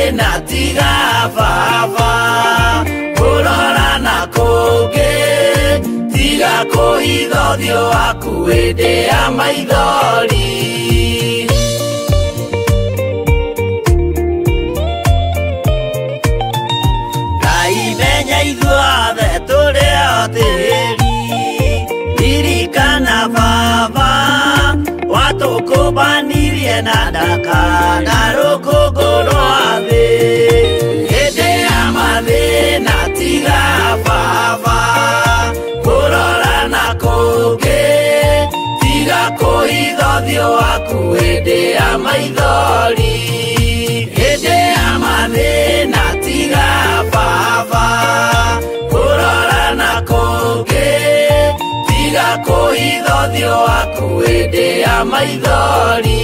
mathĩna tiga baba kũrora na kũngĩ tiga kũhitha ũthiũ waku hĩndĩ ya maithori Ngai menya ithuothe tũrĩ o tĩri ririkana baba watũkũmbanirie na ndaka na rũkũngũ rwa thĩ hĩndĩ ya mathĩna tiga baba kũrora na kũngĩ tiga kũhitha ũthiũ waku hĩndĩ ya maithori hĩndĩ ya mathĩna tiga baba kũrora na kũngĩ tiga kũhitha ũthiũ waku hĩndĩ ya maithori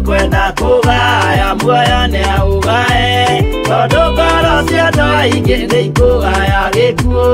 kwenda kugaya muoyo nĩ augae tondũ ngoro cia andũ aingĩ nĩ ikũgaya gĩkuũ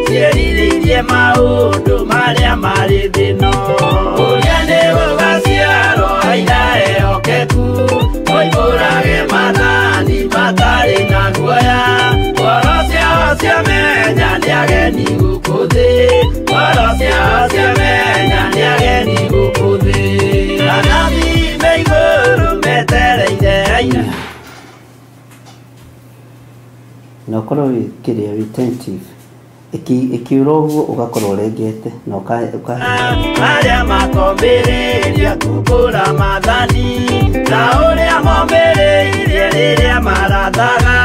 ciĩrirĩirie maũndũ marĩa marĩ thĩno ũrĩa nĩ gũgaciarwo aira ehokeku oimbũrage mathani matarĩ na guoya ngoro ciao ciamenya nĩ ageni gũkũ thĩ ngoro ciao ciamenya nĩ ageni gũkũ thĩ na ukorwo kiria retentive ikiura uguo ugakorwo urengete na aria makombĩrĩria kumbũra mathani na ũrĩa mombĩrĩirie rĩrĩa marathaga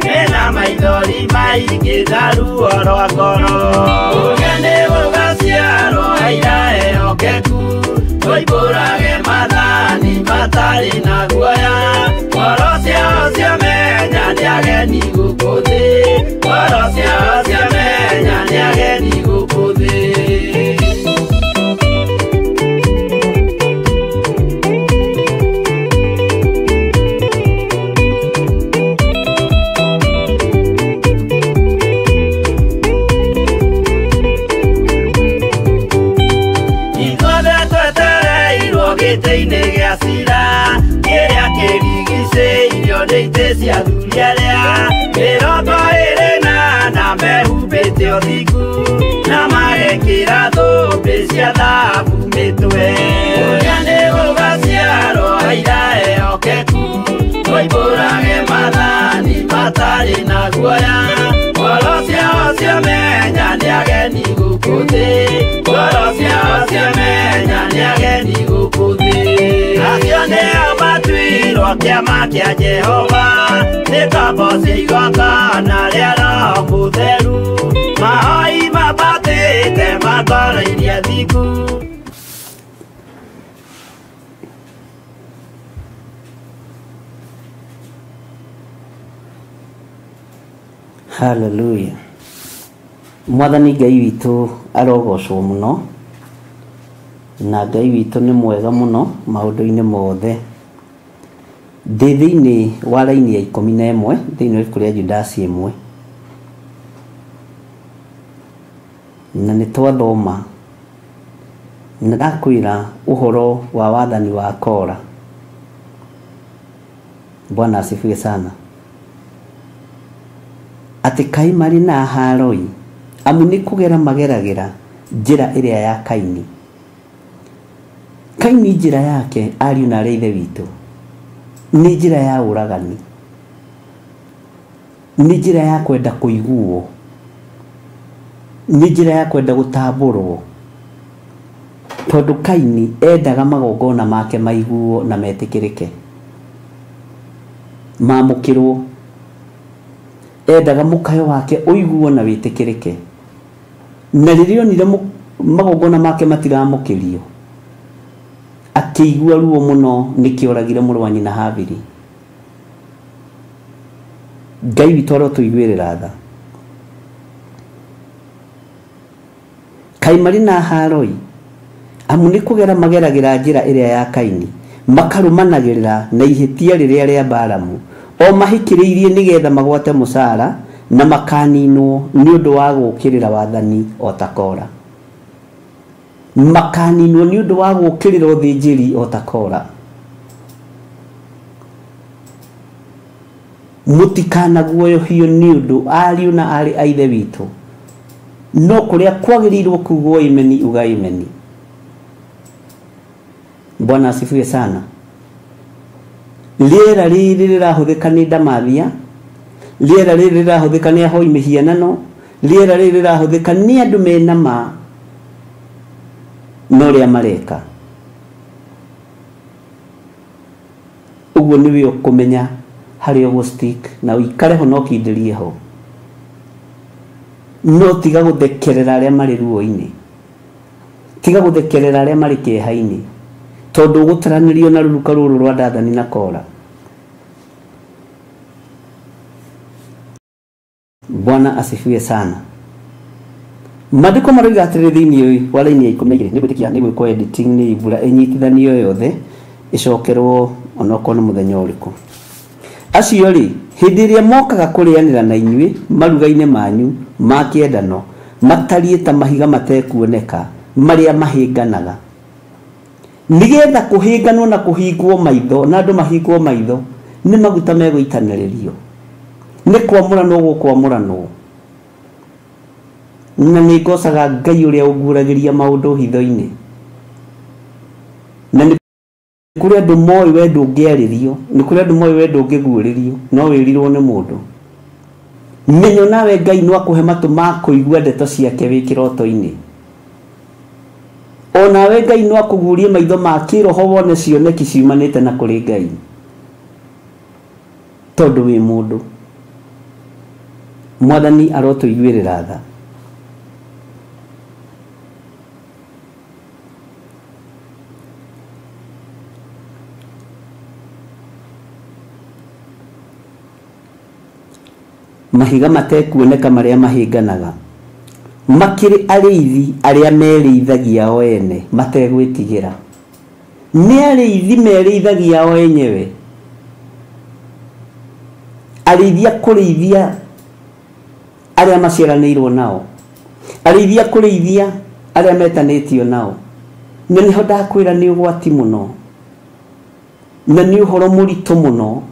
mena maithori maingĩ na ruo rwa ngoro ũrĩa nĩ gũgaciarwo aira ehokeku oimbũrage mathani matarĩ na guoya ngoro ciao ciamenya nĩ ageni gũkũ thĩ ngoro ciao ciamenya nĩ ageni gũkũ thĩ gĩtĩ-inĩ gĩa cira kĩrĩa kĩrigicĩirio nĩ itĩ cia athuri arĩa mĩrongo ĩrĩ na mehumbĩte ũthingu na magekĩra thũmbĩ cia thahabu mĩtwe ũrĩa nĩ gũgaciarwo aira ehokeku oimbũrage mathani matarĩ na guoya ngoro ciao ciamenya nĩ ageni gũkũ thĩ ngoro ciao ciamenya nĩ ageni gũkũ thĩ acio nĩo matuirwo kĩama kĩa Jehova nĩ ngombo cia igongona rĩa Roho Mũtheru mahoi mabatĩte mangoro-iria thingu Hallelujah. Mwathani Ngai witũ arogocwo mũno na Ngai witũ nĩ mwega mũno maũndũ-inĩ mothe thĩinĩ wa raini ya 11 thĩinĩ wa ibuku rĩa Judasi 1 na nĩ twathoma na ndakwĩra ũhoro wa wathani wa Kora. Bwana asifiwe sana. Ati Kai marĩ na haroi amu nĩ kũgera mageragĩra njĩra ĩrĩa ya Kaini. Kaini njĩra yake ariũ na arĩa ithe witũ nĩ njĩra ya ũragani, nĩ njĩra ya kwenda kũiguo, nĩ njĩra ya kwenda gũtambũrwo, tondũ Kaini endaga magongona make maiguo na metĩkĩrĩke, mamũkĩrwo. Endaga mũkayo wake ũiguo na wĩtĩkĩrĩke. Na rĩrĩa onire magongona make matiramukirio akĩigua ruo mũno nĩkĩoragire mũrũ wa nyina Habili. Ngai witũ arotũiguĩrĩra tha. Kaĩ marĩ na haroi amu nĩ kũgera mageragĩra njĩra ĩrĩa ya Kaini makarũmanagĩrĩra na ihĩtia rĩrĩa rĩa Balamu o mahikĩrĩirie nĩgetha magwate mũcara na makaninwo nĩ ũndũ wa gũkĩrĩra wathani o ta Kora. Makaninwo nĩ ũndũ wa gũkĩrĩra ũthĩnjĩri o ta Kora. Mũtikanaguoyohio nĩ ũndũ ariũ na arĩ a ithe witũ no kũrĩa kwagĩrĩirwo kugwo imeni uga imeni. Bwana asifiwe sana. Rĩera rĩrĩ rĩrahũthĩka nĩ ndamathia, rĩera rĩrĩ rĩrahũthĩka nĩ ahoi mĩhianano, rĩera rĩrĩ rĩrahũthĩka nĩ andũ mena ma no rĩa mareka. Ũguo nĩwe ũkũmenya harĩ ũguo stick na ũikare ho no kĩndĩrie ho. No tiga gũthekerera arĩa marĩ ruo-inĩ, tiga gũthekerera arĩa marĩ kĩeha-inĩ tondũ gũtaranĩrio na rũruka rũrũ rwa Dathani na Kora. Bwana asifiwe sana. Maandĩko maroiga atĩrĩ thĩinĩ wa raini ya 12 nĩ gwĩtĩkia nĩ gwĩkwo editing nĩ ibura ĩnyitithanio yothe ĩcokerwo onokorwo nĩ mũthenya ũrĩkũ. Acio rĩ hĩndĩ ĩrĩa mokaga kũrĩanĩra na inyuĩ maruga-inĩ manyu ma kĩendano matariĩ ta mahiga matekuoneka marĩa mahĩnganaga nĩgetha kũhĩnganwo na kũhingwo maitho na andũ mahingwo maitho nĩ maguta megũitanĩrĩrio nĩ kwamũranwo gũkwamũranwo na nĩ ngocaga Ngai ũrĩa ũguũragĩria maũndũ hitho-inĩ na nĩ kũrĩ andũ moĩ we ndũngĩarĩrio, nĩ kũrĩ andũ moĩ we ndũngĩguũrĩrio no wĩrirwo nĩ mũndũ. Menyo nawe Ngai no akũhe matũ ma kũigua ndeto ciake wĩ kĩroto-inĩ. O nawe Ngai no akũguũrie maitho ma kĩroho wone cioneki ciumanĩte na kũrĩ Ngai tondũ wĩ mũndũ. Mwathani arotũiguĩrĩra tha. Mahiga matekuoneka marĩa mahĩnganaga makĩrĩ arĩithi arĩa merĩithagia o ene mategwĩtigĩra. Nĩ arĩithi merĩithagia o enyewe, arĩithia kũrĩithia arĩa maciaranĩirwo nao, arĩithia kũrĩithia arĩa metanĩtio nao. Na nĩho ndakwĩra nĩ ũgwati mũno na nĩ ũhoro mũritũ mũno.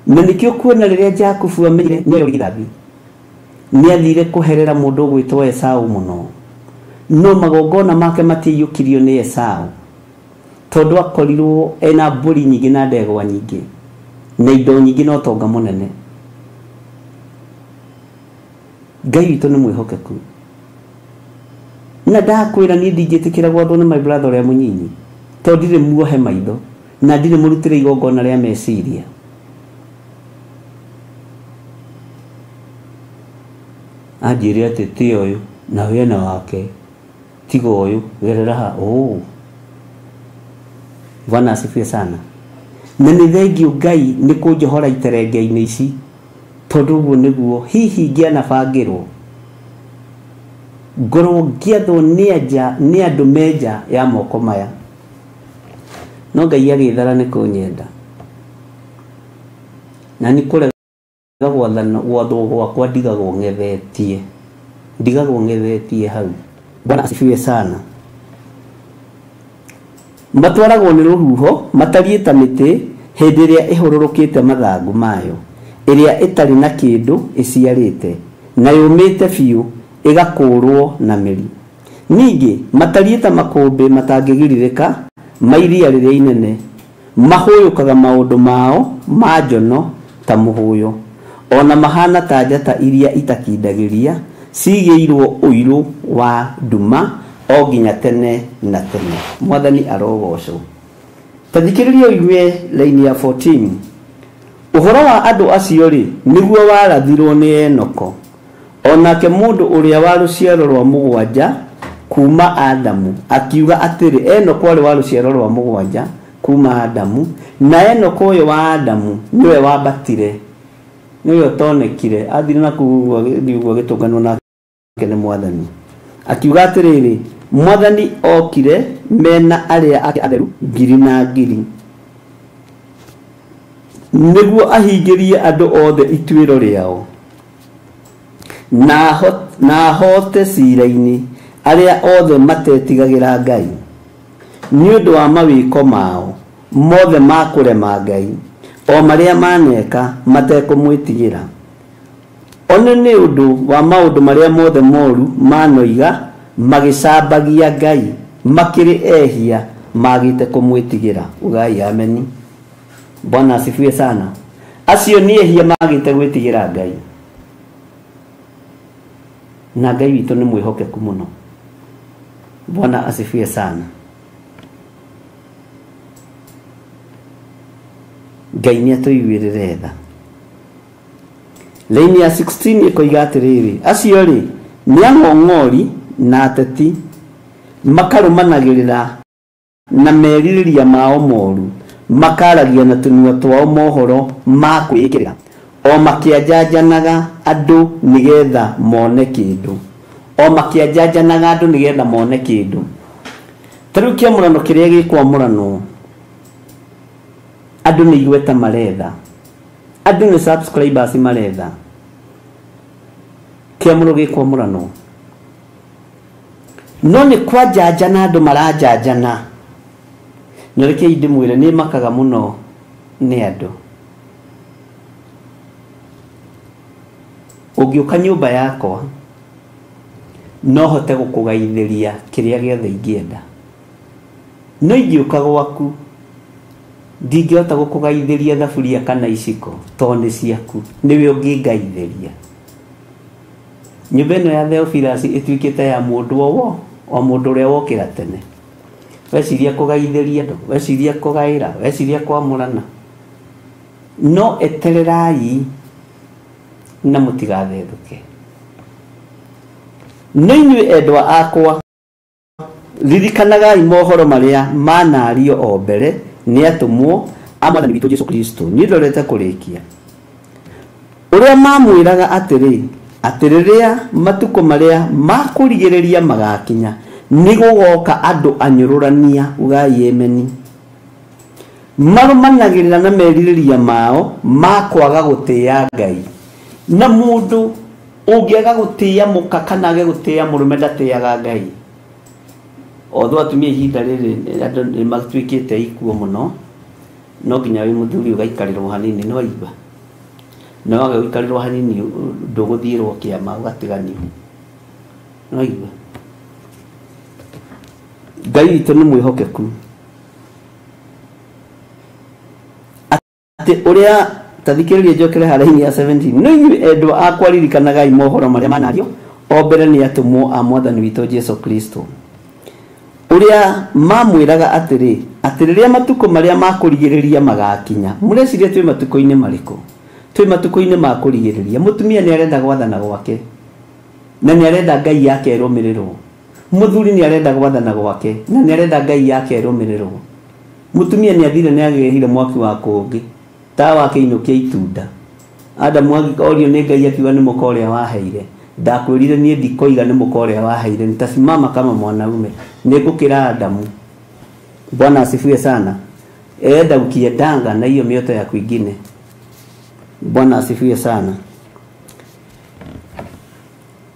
Na nĩkĩo kuona rĩrĩa Jakubu amenyire nĩyo gĩthathi nĩ athire kũherera mũndũ gwĩtwo Esaũ mũno no magongona make matiaiyũkirio nĩ Esaũ tondũ akorirwo ena mbũri nyingĩ na ndegwa nyingĩ na indo nyingĩ na ũtonga mũnene. Ngai witũ nĩ mwĩhokeku na ndakwĩra niĩ ndingĩtĩkĩra gwathwo nĩ my brother ũrĩa mũnyinyi tondũ ndirĩ muohe maitho na ndirĩ mũrutĩre igongona rĩa meciria. Anjĩre atĩ ti ũyũ na wĩna wake tiga ũyũ gerera ha Bwana asifiwe sana. Na nĩ thengiũ Ngai nĩ kũnjohora iterenge-inĩ ici tondũ ũguo nĩguo hihi ngĩanabangĩrwo ngorwo ngĩathwo nĩ andũ menja ya moko maya no Ngai agĩthara nĩ kũnyenda na nĩ kũrega gwathwo gwakwa ndigagwo ng'ethetie hau. Bwana asifiwe sana. Matwaragwo nĩ rũhuho matariĩ ta mĩtĩ hĩndĩ ĩrĩa ĩhũrũrũkĩte mathangũ mayo ĩrĩa ĩtarĩ na kĩndũ ĩciarĩte na yũmĩte biũ ĩgakũrwo na mĩri. Ningĩ matariĩ ta makũmbĩ matangĩgirirĩka ma iria rĩrĩa inene mahũyũkaga maũndũ mao ma njono ta mũhũyũ ona mahana ta njata iria itakindagĩria cigĩirwo ũirũ wa nduma o nginya tene na tene. Mwathani arogocwo. Tathikĩrĩria ũigue raini ya 14. Ũhoro wa andũ acio rĩ nĩguo warathirwo nĩ Enoko onake mundu uria wa ruciaro rwa mugwanja kuma Adamu akiuga atiri Enoko ari wa ruciaro rwa mugwanja kuma Adamu na Enoko uyu wa Adamu niwe wabatire niwe tonekire athire na kuugwa ndiugwa gitungano na kene mwathani akiuga atiriri mwathani okire mena aria ake atheru ngiri na ngiri niguo ahingirie andu othe ituiro riao na hote cira-ini aria othe matetigagira Ngai ni undu wa mawiko mao mothe makurema Ngai o maria maneka matekumwitigira one ni undu wa maundu maria mothe moru manoiga magicambagia Ngai makiri ehia magite kumwitigira ugai ameni. Bwana asifiwe sana. Acio ni ehia magite gwitigira Ngai na Ngai witu ni mwihokeku muno. Bwana asifiwe sana. Ngai ni atuiguirire tha. Laini ya 16 ikoiga atiriri acio ri ni ang'ong'ori na ateti makarumanagirira na meririria mao moru makaragia na tunua twao mohoro ma kwikirira o makianjanjanaga andu nigetha mone kindu o makianjanjanaga andu nigetha mone kindu. Taru kia murano kiria gikwa murano andu ni igweta maretha andu ni subscribers maretha kia muro gikwa murano no ni kwa janjana andu marajanjana noreke indimwire ni makaga muno ni andu ugiuka nyumba yakwa no hote gukugaithiria kiria giothe ingienda no ingiuka gwaku ndingihota gukugaithiria thaburia kana iciko toni ciaku niwe ungingaithiria. Nyumba ino ya Theophilus ituikite ya mundu o mundu uria wokira tene weciria kugaithiria andu weciria kugaira weciria kwamurana no etererai na mutigathethuke. No inyuĩ endwa akwa ririkanagai mohoro maria manario o mbere ni atumwo a Mwathani witũ Jesu Kristo ni ndorete kurikia uria mamwiraga atiri atiriria matuko maria makurigiriria magakinya ni gugoka andu anyururania ugai emeni marumanagirira na meririria mao makwaga gutia Ngai na mundu ungiaga gutia muka kana age gutia murume ndatiaga Ngai otho atumia ihinda riri andu ni matuikite ikuo muno no nginya wi muthuri ugaikarirwo hanini no aiba no age uikarirwo hanini nduguthirwo kiama ugatiganio no aiba. Ngai witu ni mwihokeku ati uria tathikiririe njokere haraini ya 17 no inyuĩ endwa akwa ririkanagai mohoro maria manario o mbere ni atumwo a Mwathani witũ Jesu Kristo uria mamwiraga atiri atiriria matuko maria makurigiriria magakinya. Mureciria twi matuko-ini mariko? Twi matuko-ini ma kurigiriria. Mutumia ni arenda gwathana gwake na ni arenda Ngai yake irumirirwo. Muthuri ni arenda gwathana gwake na ni arenda Ngai yake irumirirwo. Mutumia ni athire ni agehire mwaki wa kungi ta wake inukia itunda Adamu agikorio ni Ngai akiuga ni mukoria waheire ndakwirire nie ndikoiga ni mukoria waheire nitasimama kama mwanaume nigukira Adamu. Bwana asifiwe sana. Enda ukiendanga na hiyo mioto ya kwingine. Bwana asifiwe sana.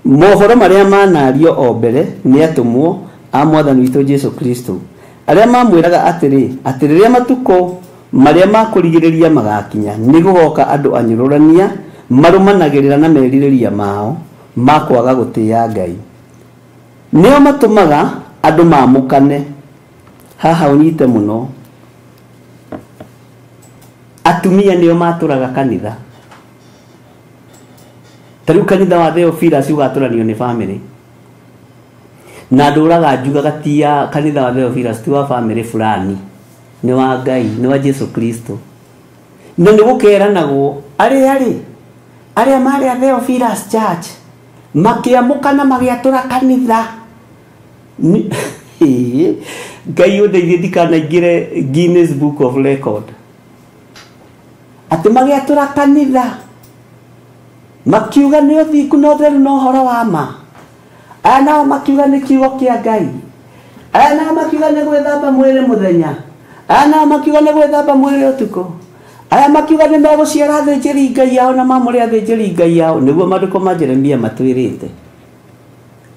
Mohoro maria manario o mbere ni atumwo a Mwathani witũ Jesu Kristo aria mamwiraga atiri atiriria matuko maria makurigiriria magakinya ni gugoka andu anyururania marumanagirira na meririria mao makwaga gutia Ngai nio matumaga andu mamukane. Haha unyite muno atumia nio maturaga kanitha. Taru kanitha wa Theophilus ugaturanio ni family na nduraga njuga gatia kanitha wa Theophilus ti wa family fulani ni wa Ngai ni wa Jesu Kristo no ni gukeranagwo aria mari a Theophilus church makiamukana magiatura kanitha ngai undeithie ndikanaingire Guinness Book of Record ati magiatura kanitha makiuga ni uthingu no theru no horo wa ma ana makiuga ni kiugo kia ngai ana makiuga ni gwithamba mwiri muthenya ana makiuga ni gwithamba mwiri utuko aya makiuga ni meguciara thinjiri ngai yao na mamuri athinjiri ngai yao niguo maandiko ma Jeremia matwirite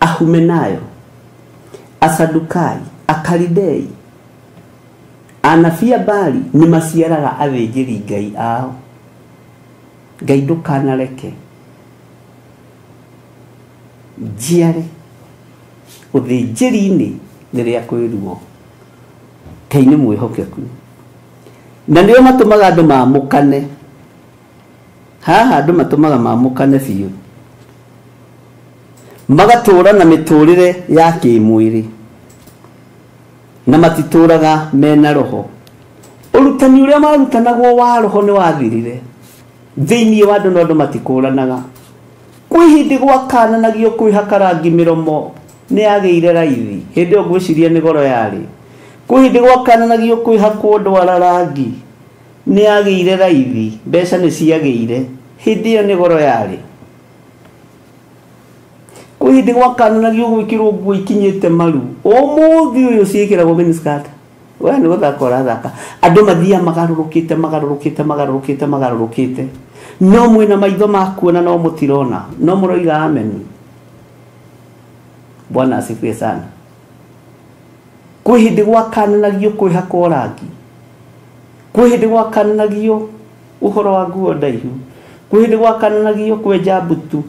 Ahumenayo, Asadukai, Akalidei, anabii a Baali ni maciaraga athinjiri ngai ao. Ngai ndukanareke njiare uthinjiri-ini riria kwiruo Ngai ni mwihokeku na ndio matumaga andu mamukane haha andu matumaga mamukane biu magatura na miturire ya kimwiri na matituraga mena roho urutani uria marutanagwo wa roho ni wathirire thiini wa andu no andu matikuranaga kwihindi gwakananagio kwihaka rangi miromo ni ageire raithi hindi o gwiciria ni goro yari kwihindi gwakananagio kwihakwo ndwara rangi ni ageire raithi mbeca ni ciageire hindi iyo ni goro yari kwihindi gwakananagio gwikirwo nguo ikinyite maru umuthi uyu ciikiragwo miniskirt we ni guthaka urathaka andu mathia magarurukite no mwina maitho makuona no mutirona no muroiga amen. Bwana asifiwe sana. Kwihindi gwakananagio kwihakwo rangi kwihindi gwakananagio uhoro wa nguo ndaihu kwihindi gwakananagio kwenja mbutu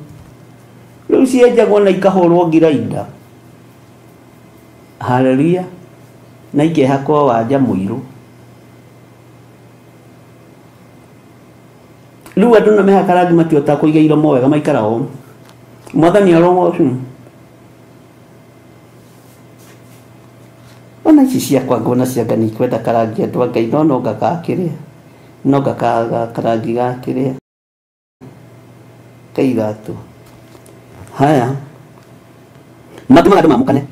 riu cienjagwo na ikahurwo ngirainda. Haleluya. Na ikehakwo wanja muiru riu andu na mehaka rangi matiota kuiga iromo wega maikara o mwathani aromo ona ici ciakwa ngona cianga ni kwenda karangi andu a Ngai no ngakakiria no ngakaga karangi gakiria kaigatu haya matumaga andu mamukane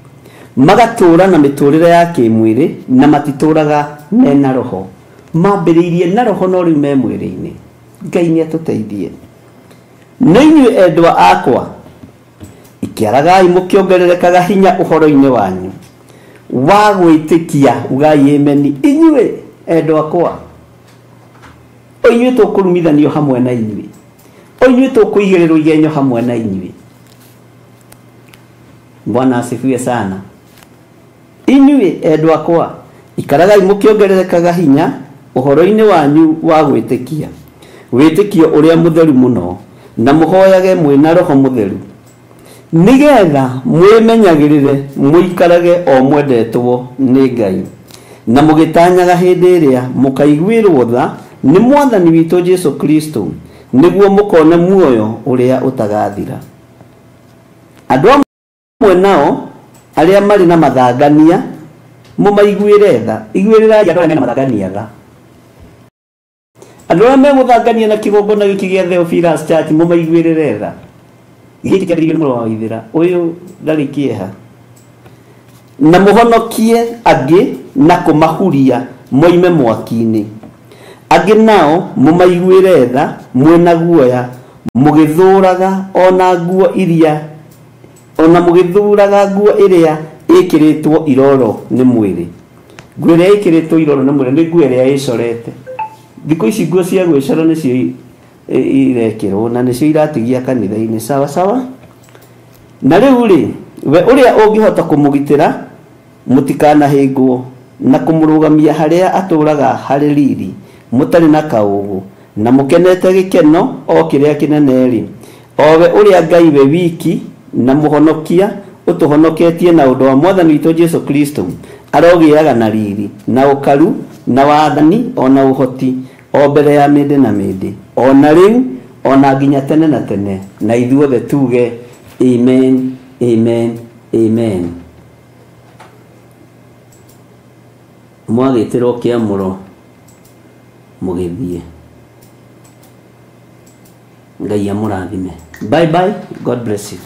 magatura na miturire ya kimwiri na matituraga mena roho mambiriirie na roho no riu me mwiri-ini. Ngai ni atuteithie. Na inyuĩ endwa akwa ikiaragai mukiongererekaga hinya uhoro-ini wanyu wa gwitikia ugai ameni. Inyuĩ endwa akwa o inyuĩ tukurumithanio hamwe na inyuĩ o inyuĩ tukuigĩrĩrwo igenyo hamwe na inyuĩ. Bwana asifiwe sana. Inyuĩ endwa akwa ikaragai mukiongererekaga hinya uhoro-ini wanyu wa gwitikia witikio uria mutheru muno na muhoyage mwina roho mutheru nigetha mwimenyagirire muikarage o mwendetwo ni Ngai na mugitanyaga hindi iria mukaiguirwo tha ni mwathani witu Jesu Kristo niguo mukone muoyo uria utagathira. Andu amwe nao aria mari na mathangania mumaiguire tha iguirira andu aria mena mathangania tha andu aria meguthangania na kigongona giki gia Theophilus Church mumaiguirire tha giki kiambiririo ni Mũrũ wa Waithĩra uyu ndari kieha na muhonokie angi na kumahuria moime mwaki-ini angi nao mumaiguire tha mwena guoya mugithuraga ona nguo iria ona mugithuraga nguo iria ikiritwo iroro ni mwiri. Nguo iria ikiritwo iroro ni mwiri ni nguo iria icorete. Thikũ ici nguo cia gwicora nicio irekirwo na nicio iratigia kanitha-ini sawa sawa. Na riu ri we uria ungihota kumugitira mutikanahingwo na kumurugamia haria aturaga hari riri mutari na kaugu na mukenete gikeno o kiria kinene ri owe uria Ngai we wiki na muhonokia utuhonoketie na undu wa mwathani witu Jesu Kristo arogiaga na riri na ukaru na wathani ona uhoti o mbere ya mindi na mindi ona riu ona nginya tene na tene na ithuothe tuge amen amen amen. Mwagitirwo kiamuro mugithie. Ngai amurathime. Bye bye. God bless you.